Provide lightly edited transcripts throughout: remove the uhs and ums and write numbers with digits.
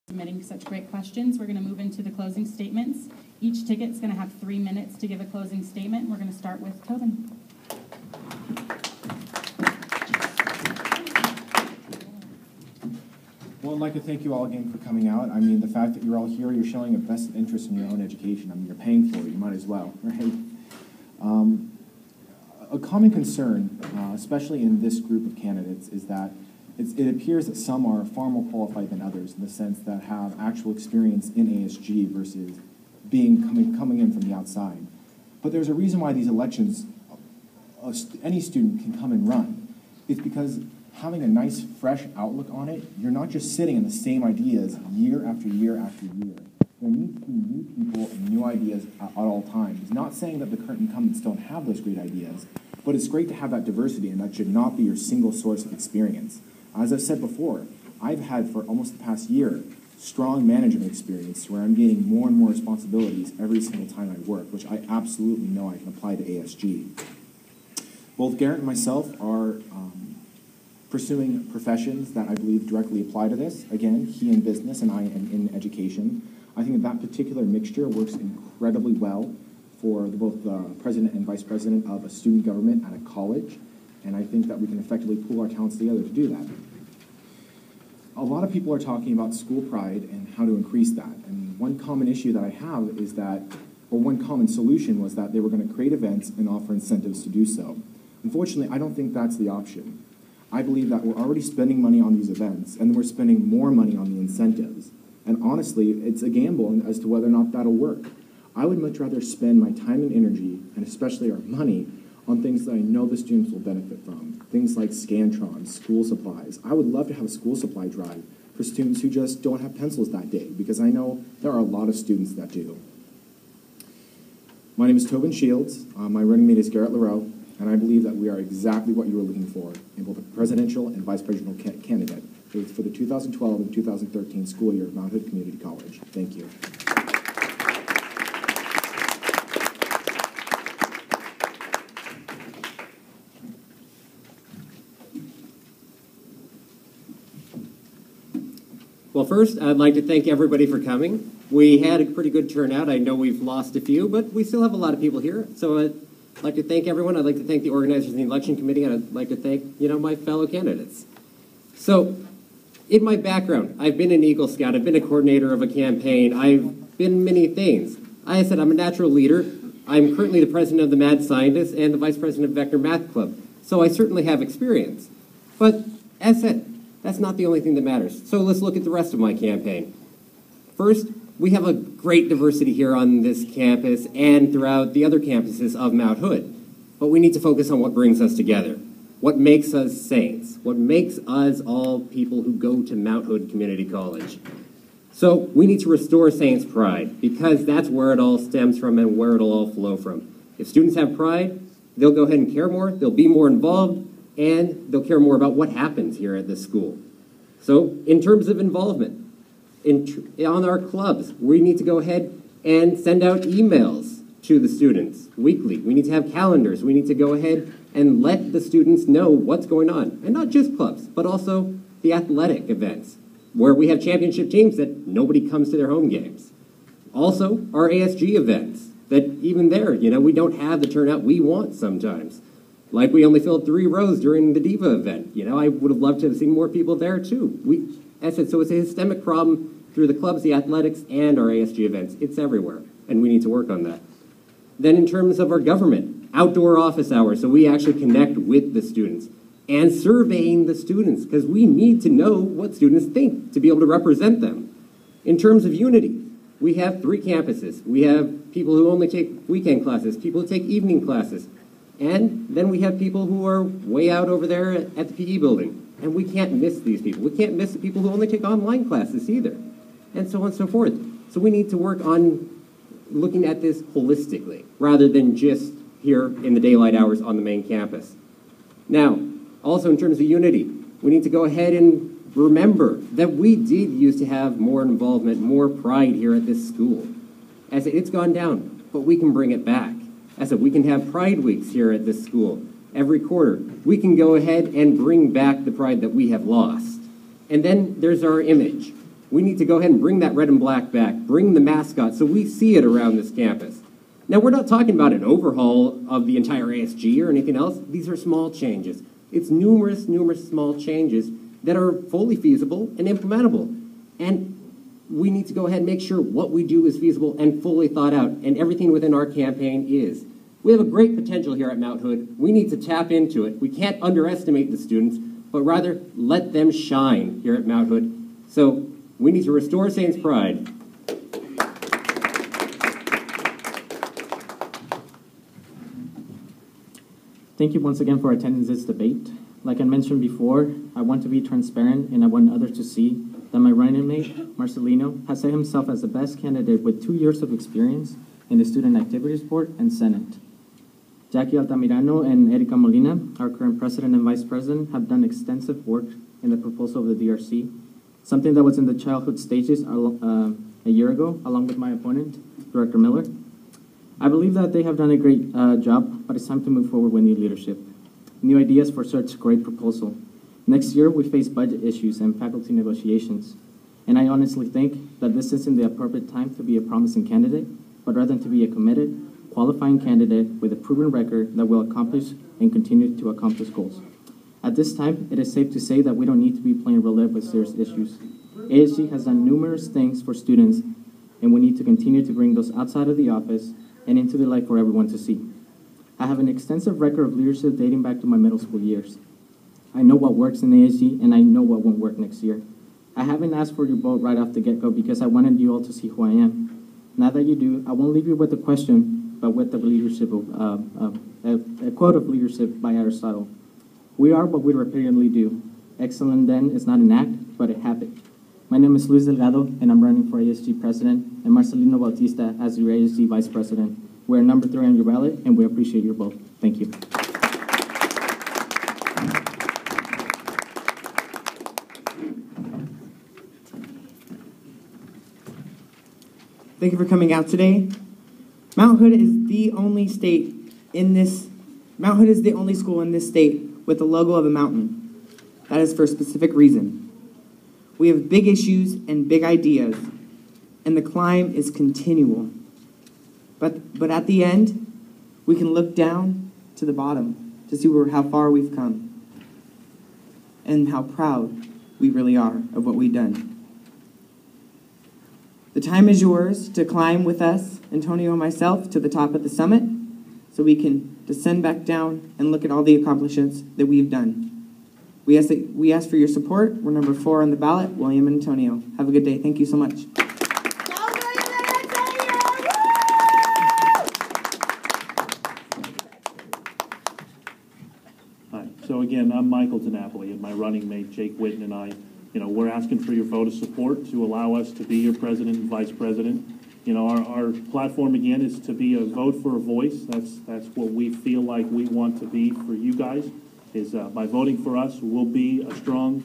Submitting such great questions. We're going to move into the closing statements. Each ticket's going to have 3 minutes to give a closing statement. We're going to start with Tobin. Well, I'd like to thank you all again for coming out. I mean, the fact that you're all here, you're showing a vested interest in your own education. I mean, you're paying for it. You might as well, right? A common concern, especially in this group of candidates, is that it appears that some are far more qualified than others in the sense that have actual experience in ASG versus coming in from the outside. But there's a reason why these elections, any student can come and run. It's because having a nice, fresh outlook on it, you're not just sitting in the same ideas year after year after year. There need to be new people and new ideas at all times. Not saying that the current incumbents don't have those great ideas, but it's great to have that diversity, and that should not be your single source of experience. As I've said before, I've had for almost the past year strong management experience where I'm gaining more and more responsibilities every single time I work, which I absolutely know I can apply to ASG. Both Garrett and myself are pursuing professions that I believe directly apply to this. Again, he in business and I in education. I think that particular mixture works incredibly well for both the president and vice president of a student government at a college, and I think that we can effectively pool our talents together to do that. A lot of people are talking about school pride and how to increase that, and one common issue that I have is that, or one common solution was that they were going to create events and offer incentives to do so. Unfortunately, I don't think that's the option. I believe that we're already spending money on these events, and we're spending more money on the incentives. And honestly, it's a gamble as to whether or not that'll work. I would much rather spend my time and energy, and especially our money, on things that I know the students will benefit from. Things like Scantron, school supplies. I would love to have a school supply drive for students who just don't have pencils that day, because I know there are a lot of students that do. My name is Tobin Shields. My running mate is Garrett Lareau, and I believe that we are exactly what you were looking for in both a presidential and vice presidential candidate for the 2012 and 2013 school year at Mount Hood Community College. Thank you. Well, first, I'd like to thank everybody for coming. We had a pretty good turnout. I know we've lost a few, but we still have a lot of people here. So I'd like to thank everyone. I'd like to thank the organizers of the election committee, and I'd like to thank, my fellow candidates. So, in my background, I've been an Eagle Scout. I've been a coordinator of a campaign. I've been many things. I said I'm a natural leader. I'm currently the president of the Mad Scientists and the vice president of Vector Math Club. So I certainly have experience. But as said, that's not the only thing that matters. So let's look at the rest of my campaign. First, we have a great diversity here on this campus and throughout the other campuses of Mount Hood. But we need to focus on what brings us together. What makes us saints? What makes us all people who go to Mount Hood Community College? So we need to restore Saints' pride, because that's where it all stems from and where it'll all flow from. If students have pride, they'll go ahead and care more, they'll be more involved, and they'll care more about what happens here at this school. So in terms of involvement, on our clubs, we need to go ahead and send out emails to the students weekly. We need to have calendars. We need to go ahead and let the students know what's going on. And not just clubs, but also the athletic events, where we have championship teams that nobody comes to their home games. Also, our ASG events, that even there, we don't have the turnout we want sometimes. Like we only filled 3 rows during the Diva event. I would have loved to have seen more people there too. So it's a systemic problem through the clubs, the athletics, and our ASG events. It's everywhere, and we need to work on that. Then in terms of our government, outdoor office hours, so we actually connect with the students, and surveying the students, because we need to know what students think to be able to represent them. In terms of unity, we have 3 campuses. We have people who only take weekend classes, people who take evening classes, and then we have people who are way out over there at the PE building. And we can't miss these people. We can't miss the people who only take online classes either, and so on and so forth. So we need to work on looking at this holistically, rather than just here in the daylight hours on the main campus. Now, also in terms of unity, we need to go ahead and remember that we did used to have more involvement, more pride here at this school. As it's gone down, but we can bring it back. As we can have Pride Weeks here at this school every quarter. We can go ahead and bring back the pride that we have lost. And then there's our image. We need to go ahead and bring that red and black back, bring the mascot so we see it around this campus. Now, we're not talking about an overhaul of the entire ASG or anything else. These are small changes. It's numerous small changes that are fully feasible and implementable. And we need to go ahead and make sure what we do is feasible and fully thought out, and everything within our campaign is. We have a great potential here at Mount Hood. We need to tap into it. We can't underestimate the students, but rather let them shine here at Mount Hood. So we need to restore Saints' pride. Thank you once again for attending this debate. Like I mentioned before, I want to be transparent and I want others to see that my running mate, Marcelino, has set himself as the best candidate with 2 years of experience in the Student Activities Board and Senate. Jackie Altamirano and Erika Molina, our current president and vice president, have done extensive work in the proposal of the DRC, something that was in the childhood stages a year ago, along with my opponent, Director Miller. I believe that they have done a great job, but it's time to move forward with new leadership. New ideas for such a great proposal. Next year, we face budget issues and faculty negotiations. And I honestly think that this isn't the appropriate time to be a promising candidate, but rather to be a committed, qualifying candidate with a proven record that will accomplish and continue to accomplish goals. At this time, it is safe to say that we don't need to be playing roulette with serious issues. ASG has done numerous things for students, and we need to continue to bring those outside of the office and into the light for everyone to see. I have an extensive record of leadership dating back to my middle school years. I know what works in ASG, and I know what won't work next year. I haven't asked for your vote right off the get-go because I wanted you all to see who I am. Now that you do, I won't leave you with a question, but with the leadership of, a quote of leadership by Aristotle. We are what we repeatedly do. Excellent then is not an act, but a habit. My name is Luis Delgado, and I'm running for ASG President, and Marcelino Bautista as your ASG Vice President. We're number 3 on your ballot, and we appreciate your vote. Thank you. Thank you for coming out today. Mount Hood is the only state in this, Mount Hood is the only school in this state with the logo of a mountain. That is for a specific reason. We have big issues and big ideas, and the climb is continual. But at the end, we can look down to the bottom to see how far we've come and how proud we really are of what we've done. The time is yours to climb with us, Antonio and myself, to the top of the summit so we can descend back down and look at all the accomplishments that we've done. We ask for your support. We're number 4 on the ballot, William and Antonio. Have a good day. Thank you so much. Hi. So again, I'm Michael DiNapoli, and my running mate Jake Whitten and I, we're asking for your vote of support to allow us to be your president and vice president. Our platform again is to be a vote for a voice. That's what we feel like we want to be for you guys. Is by voting for us, we'll be a strong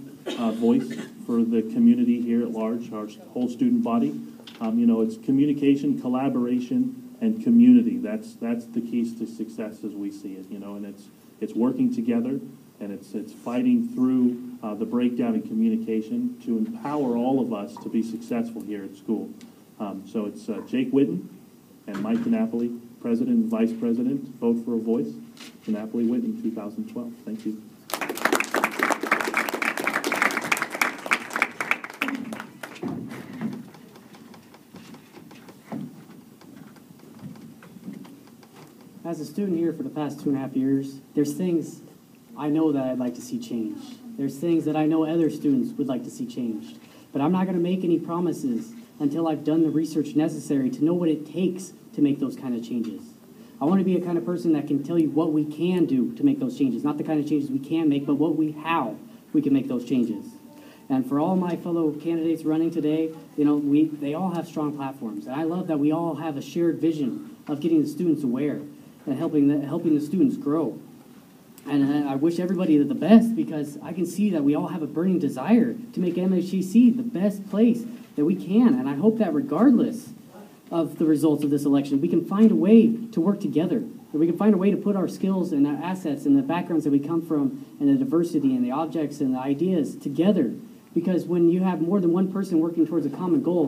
voice for the community here at large, our whole student body. It's communication, collaboration, and community. That's the keys to success as we see it. And it's working together, and it's fighting through the breakdown in communication to empower all of us to be successful here at school. So it's Jake Whitten and Mike DiNapoli, President and Vice President. Vote for a voice. DiNapoli Whitten, 2012. Thank you. As a student here for the past 2.5 years, there's things I know that I'd like to see changed. There's things that I know other students would like to see changed. But I'm not going to make any promises until I've done the research necessary to know what it takes to make those kind of changes. I want to be a kind of person that can tell you what we can do to make those changes. Not the kind of changes we can make, but how we can make those changes. And for all my fellow candidates running today, they all have strong platforms. And I love that we all have a shared vision of getting the students aware and helping the students grow. And I wish everybody the best, because I can see that we all have a burning desire to make Mhcc the best place that we can. And I hope that regardless of the results of this election, we can find a way to work together. That we can find a way to put our skills and our assets and the backgrounds that we come from and the diversity and the objects and the ideas together Because when you have more than one person working towards a common goal,